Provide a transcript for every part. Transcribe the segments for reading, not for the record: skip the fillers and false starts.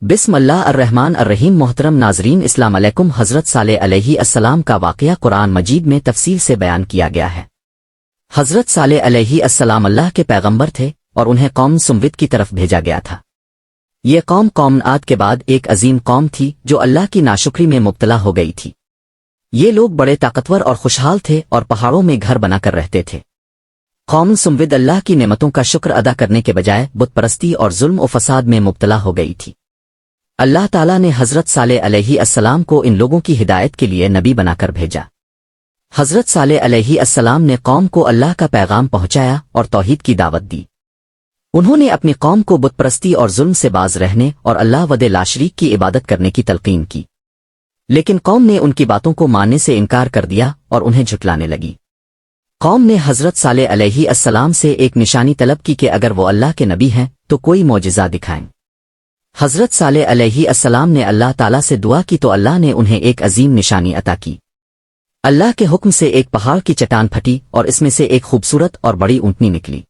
بسم اللہ الرحمن الرحیم۔ محترم ناظرین، اسلام علیکم۔ حضرت صالح علیہ السلام کا واقعہ قرآن مجید میں تفصیل سے بیان کیا گیا ہے۔ حضرت صالح علیہ السلام اللہ کے پیغمبر تھے اور انہیں قوم سمود کی طرف بھیجا گیا تھا۔ یہ قوم عاد کے بعد ایک عظیم قوم تھی جو اللہ کی ناشکری میں مبتلا ہو گئی تھی۔ یہ لوگ بڑے طاقتور اور خوشحال تھے اور پہاڑوں میں گھر بنا کر رہتے تھے۔ قوم سمود اللہ کی نعمتوں کا شکر ادا کرنے کے بجائے بت پرستی اور ظلم و فساد میں مبتلا ہو گئی تھی۔ اللہ تعالیٰ نے حضرت صالح علیہ السلام کو ان لوگوں کی ہدایت کے لیے نبی بنا کر بھیجا۔ حضرت صالح علیہ السلام نے قوم کو اللہ کا پیغام پہنچایا اور توحید کی دعوت دی۔ انہوں نے اپنی قوم کو بت پرستی اور ظلم سے باز رہنے اور اللہ وحدہ لا شریک کی عبادت کرنے کی تلقین کی، لیکن قوم نے ان کی باتوں کو ماننے سے انکار کر دیا اور انہیں جھٹلانے لگی۔ قوم نے حضرت صالح علیہ السلام سے ایک نشانی طلب کی کہ اگر وہ اللہ کے نبی ہیں تو کوئی معجزہ دکھائیں۔ حضرت صالح علیہ السلام نے اللہ تعالیٰ سے دعا کی تو اللہ نے انہیں ایک عظیم نشانی عطا کی۔ اللہ کے حکم سے ایک پہاڑ کی چٹان پھٹی اور اس میں سے ایک خوبصورت اور بڑی اونٹنی نکلی۔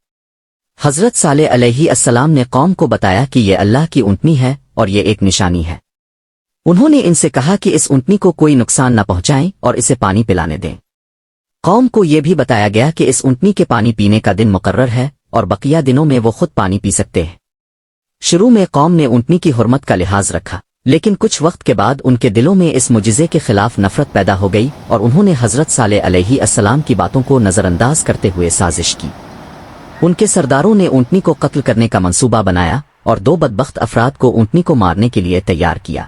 حضرت صالح علیہ السلام نے قوم کو بتایا کہ یہ اللہ کی اونٹنی ہے اور یہ ایک نشانی ہے۔ انہوں نے ان سے کہا کہ اس اونٹنی کو کوئی نقصان نہ پہنچائیں اور اسے پانی پلانے دیں۔ قوم کو یہ بھی بتایا گیا کہ اس اونٹنی کے پانی پینے کا دن مقرر ہے اور بقیہ دنوں میں وہ خود پانی پی سکتے ہیں۔ شروع میں قوم نے اونٹنی کی حرمت کا لحاظ رکھا، لیکن کچھ وقت کے بعد ان کے دلوں میں اس معجزے کے خلاف نفرت پیدا ہو گئی اور انہوں نے حضرت صالح علیہ السلام کی باتوں کو نظر انداز کرتے ہوئے سازش کی۔ ان کے سرداروں نے اونٹنی کو قتل کرنے کا منصوبہ بنایا اور دو بدبخت افراد کو اونٹنی کو مارنے کے لیے تیار کیا۔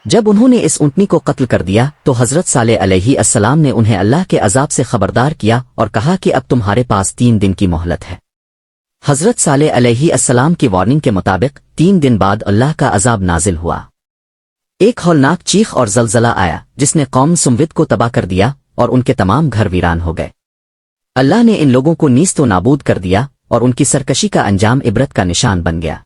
جب انہوں نے اس اونٹنی کو قتل کر دیا تو حضرت صالح علیہ السلام نے انہیں اللہ کے عذاب سے خبردار کیا اور کہا کہ اب تمہارے پاس 3 دن کی مہلت ہے۔ حضرت صالح علیہ السلام کی وارننگ کے مطابق 3 دن بعد اللہ کا عذاب نازل ہوا۔ ایک ہولناک چیخ اور زلزلہ آیا جس نے قوم سمود کو تباہ کر دیا اور ان کے تمام گھر ویران ہو گئے۔ اللہ نے ان لوگوں کو نیست و نابود کر دیا اور ان کی سرکشی کا انجام عبرت کا نشان بن گیا۔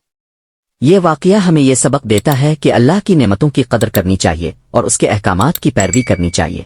یہ واقعہ ہمیں یہ سبق دیتا ہے کہ اللہ کی نعمتوں کی قدر کرنی چاہیے اور اس کے احکامات کی پیروی کرنی چاہیے۔